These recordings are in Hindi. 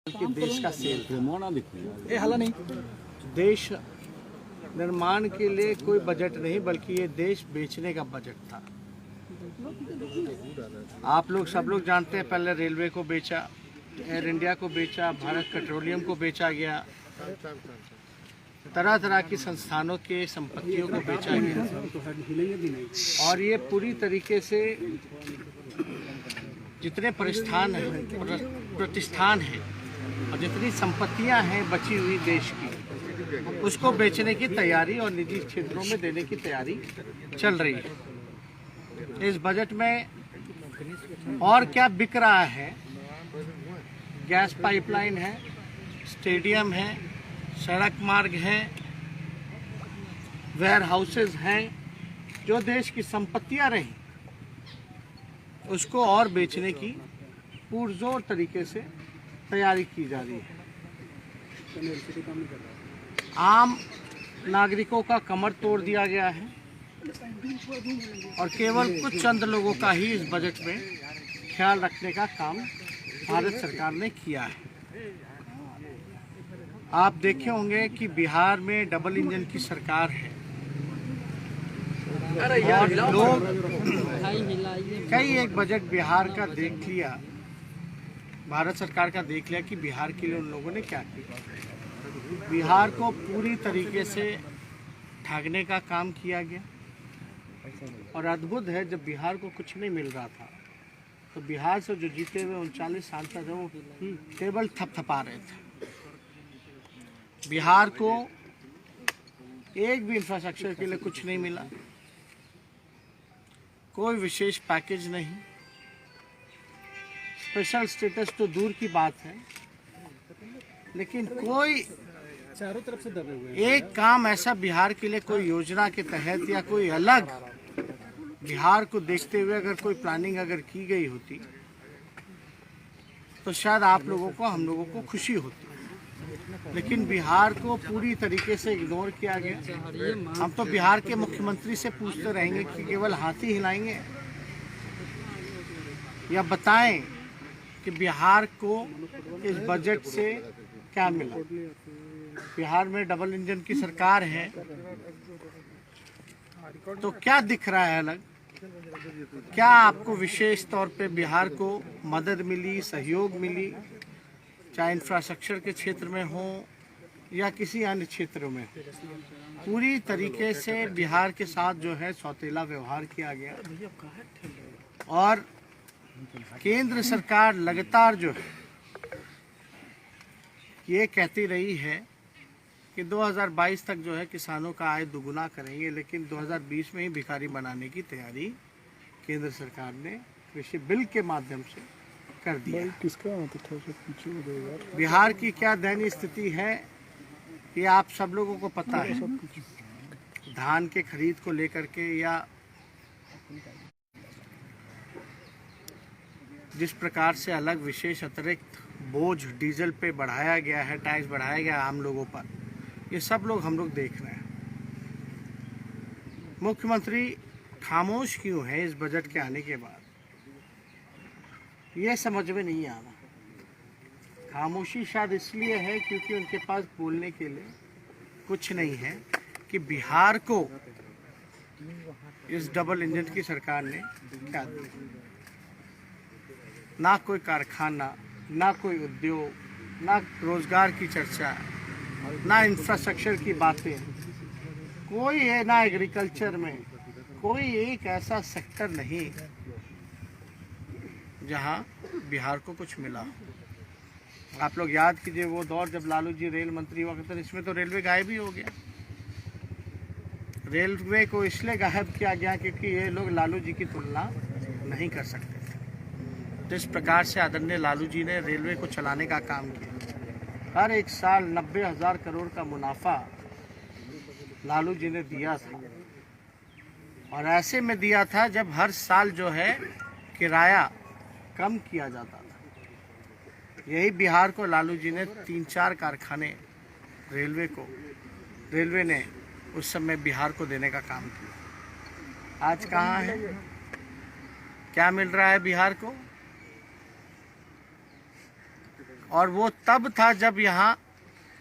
कि देश का सेल ये हला नहीं। देश निर्माण के लिए कोई बजट नहीं, बल्कि ये देश बेचने का बजट था। आप लोग सब लोग जानते हैं, पहले रेलवे को बेचा, एयर इंडिया को बेचा, भारत पेट्रोलियम को बेचा गया, तरह तरह की संस्थानों के संपत्तियों को बेचा गया। और ये पूरी तरीके से जितने प्रतिष्ठान हैं और जितनी संपत्तियां हैं बची हुई देश की, उसको बेचने की तैयारी और निजी क्षेत्रों में देने की तैयारी चल रही है। इस बजट में और क्या बिक रहा है? गैस पाइपलाइन है, स्टेडियम है, सड़क मार्ग है, वेयर हाउसेज हैं। जो देश की संपत्तियां रहीं उसको और बेचने की पुरजोर तरीके से तैयारी की जा रही है। आम नागरिकों का कमर तोड़ दिया गया है और केवल कुछ चंद लोगों का ही इस बजट में ख्याल रखने का काम भारत सरकार ने किया है। आप देखे होंगे कि बिहार में डबल इंजन की सरकार है और लोग कई एक बजट बिहार का देख लिया, भारत सरकार का देख लिया कि बिहार के लिए उन लोगों ने क्या किया। बिहार को पूरी तरीके से ठगने का काम किया गया और अद्भुत है, जब बिहार को कुछ नहीं मिल रहा था तो बिहार से जो जीते हुए 39 सांसद हैं वो केवल थपथपा रहे थे। बिहार को एक भी इंफ्रास्ट्रक्चर के लिए कुछ नहीं मिला, कोई विशेष पैकेज नहीं, स्पेशल स्टेटस तो दूर की बात है, लेकिन कोई चारों तरफ से दबे हुए एक काम ऐसा बिहार के लिए कोई योजना के तहत या कोई अलग बिहार को देखते हुए अगर कोई प्लानिंग अगर की गई होती तो शायद आप लोगों को, हम लोगों को खुशी होती। लेकिन बिहार को पूरी तरीके से इग्नोर किया गया। हम तो बिहार के मुख्यमंत्री से पूछते रहेंगे कि केवल हाथ ही हिलाएंगे या बताएं कि बिहार को इस बजट से क्या मिला। बिहार में डबल इंजन की सरकार है तो क्या दिख रहा है अलग? क्या आपको विशेष तौर पे बिहार को मदद मिली, सहयोग मिली, चाहे इंफ्रास्ट्रक्चर के क्षेत्र में हो या किसी अन्य क्षेत्रों में? पूरी तरीके से बिहार के साथ जो है सौतेला व्यवहार किया गया और केंद्र सरकार लगातार जो है ये कहती रही है कि 2022 तक जो है किसानों का आय दुगुना करेंगे, लेकिन 2020 में ही भिखारी बनाने की तैयारी केंद्र सरकार ने कृषि बिल के माध्यम से कर दिया। बिहार की क्या दयनीय स्थिति है ये आप सब लोगों को पता है। धान के खरीद को लेकर के या जिस प्रकार से अलग विशेष अतिरिक्त बोझ डीजल पे बढ़ाया गया है, टैक्स बढ़ाया गया आम लोगों पर, ये सब लोग हम लोग देख रहे हैं। मुख्यमंत्री खामोश क्यों है इस बजट के आने के बाद, ये समझ में नहीं आ रहा। खामोशी शायद इसलिए है क्योंकि उनके पास बोलने के लिए कुछ नहीं है कि बिहार को इस डबल इंजन की सरकार ने क्या दिया। ना कोई कारखाना, ना कोई उद्योग, ना रोजगार की चर्चा, ना इंफ्रास्ट्रक्चर की बातें, कोई है ना एग्रीकल्चर में कोई एक ऐसा सेक्टर नहीं जहां बिहार को कुछ मिला। आप लोग याद कीजिए वो दौर जब लालू जी रेल मंत्री हुआ करते थे, इसमें तो रेलवे गायब ही हो गया। रेलवे को इसलिए गायब किया गया क्योंकि ये लोग लालू जी की तुलना नहीं कर सकते थे। जिस प्रकार से आदरणीय लालू जी ने रेलवे को चलाने का काम किया, हर एक साल 90,000 करोड़ का मुनाफा लालू जी ने दिया था और ऐसे में दिया था जब हर साल जो है किराया कम किया जाता था। यही बिहार को लालू जी ने 3-4 कारखाने रेलवे ने उस समय बिहार को देने का काम किया। आज कहाँ है? क्या मिल रहा है बिहार को? और वो तब था जब यहाँ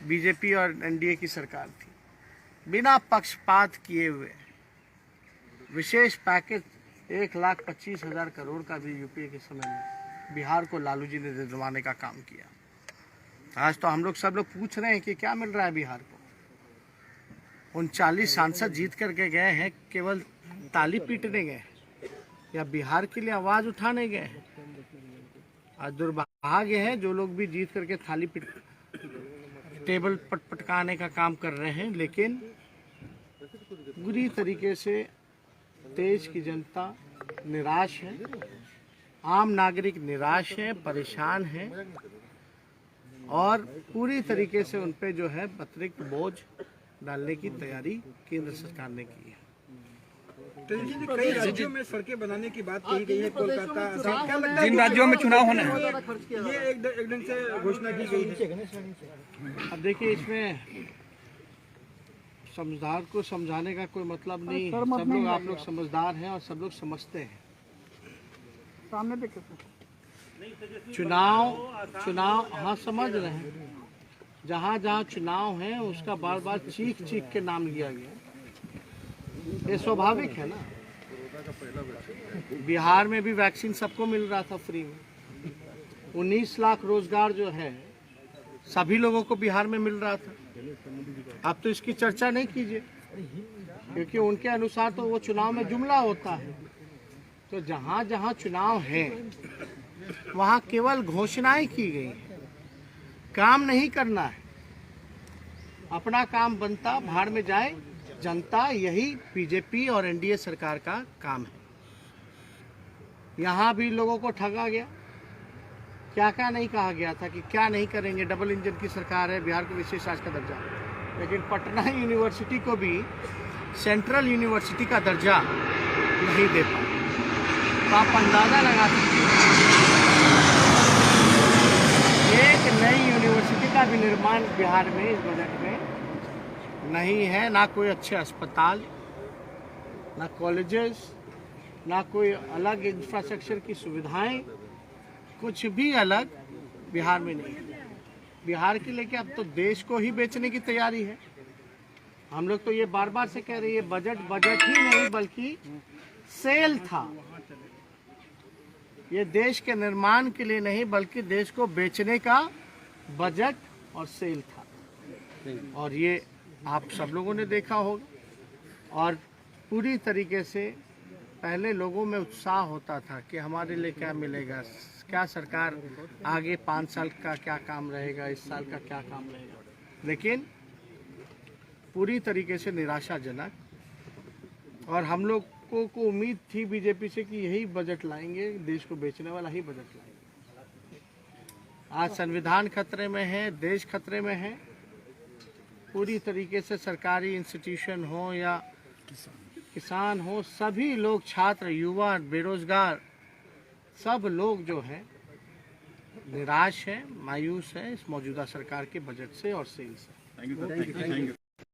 बीजेपी और एनडीए की सरकार थी। बिना पक्षपात किए हुए विशेष पैकेज 1,25,000 करोड़ का भी यूपीए के समय में बिहार को लालू जी ने दिलवाने का काम किया। आज तो हम लोग सब लोग पूछ रहे हैं कि क्या मिल रहा है बिहार को। 39 सांसद जीत करके गए हैं, केवल ताली पीटने गए या बिहार के लिए आवाज उठाने गए हैं। आज दुर्भाग्य है जो लोग भी जीत करके थाली टेबल पटपटकाने का काम कर रहे हैं, लेकिन बुरी तरीके से देश की जनता निराश है, आम नागरिक निराश है, परेशान है और पूरी तरीके से उन पे जो है अतिरिक्त बोझ डालने की तैयारी केंद्र सरकार ने की है। कई राज्यों में सड़कें बनाने की बात कही गई है, कोलकाता जिन राज्यों में चुनाव होने हैं ये एक ढंग से घोषणा की गई है। अब देखिए, इसमें समझदार को समझाने का कोई मतलब नहीं। सब लोग, आप लोग समझदार हैं और सब लोग समझते हैं। सामने देखे चुनाव हाँ समझ रहे हैं। जहाँ जहाँ चुनाव है उसका बार बार चीख के नाम लिया गया, ये स्वाभाविक है ना। बिहार में भी वैक्सीन सबको मिल रहा था फ्री में। 19 लाख रोजगार जो है सभी लोगों को बिहार में मिल रहा था। अब तो इसकी चर्चा नहीं कीजिए, क्योंकि उनके अनुसार तो वो चुनाव में जुमला होता है। तो जहाँ जहाँ चुनाव है वहाँ केवल घोषणाएं की गई हैं, काम नहीं करना है। अपना काम बनता भाड़ में जाए जनता, यही बीजेपी और एनडीए सरकार का काम है। यहाँ भी लोगों को ठगा गया। क्या क्या नहीं कहा गया था कि क्या नहीं करेंगे, डबल इंजन की सरकार है, बिहार को विशेष राज्य का दर्जा, लेकिन पटना यूनिवर्सिटी को भी सेंट्रल यूनिवर्सिटी का दर्जा नहीं दे पाए। तो आप अंदाजा लगा सकते हैं, एक नई यूनिवर्सिटी का भी निर्माण बिहार में इस बजट में नहीं है। ना कोई अच्छे अस्पताल, ना कॉलेजेस, ना कोई अलग इंफ्रास्ट्रक्चर की सुविधाएं, कुछ भी अलग बिहार में नहीं है। बिहार के लेके अब तो देश को ही बेचने की तैयारी है। हम लोग तो ये बार बार से कह रहे हैं, ये बजट ही नहीं बल्कि सेल था। ये देश के निर्माण के लिए नहीं बल्कि देश को बेचने का बजट और सेल था। और ये आप सब लोगों ने देखा होगा। और पूरी तरीके से पहले लोगों में उत्साह होता था कि हमारे लिए क्या मिलेगा, क्या सरकार आगे 5 साल का क्या काम रहेगा, इस साल का क्या काम रहेगा। लेकिन पूरी तरीके से निराशाजनक। और हम लोग को उम्मीद थी बीजेपी से कि यही बजट लाएंगे, देश को बेचने वाला ही बजट लाएंगे। आज संविधान खतरे में है, देश खतरे में है। पूरी तरीके से सरकारी इंस्टीट्यूशन हो या किसान हो, सभी लोग, छात्र, युवा, बेरोजगार, सब लोग जो है निराश है, मायूस है इस मौजूदा सरकार के बजट से और सेल से। Thank you.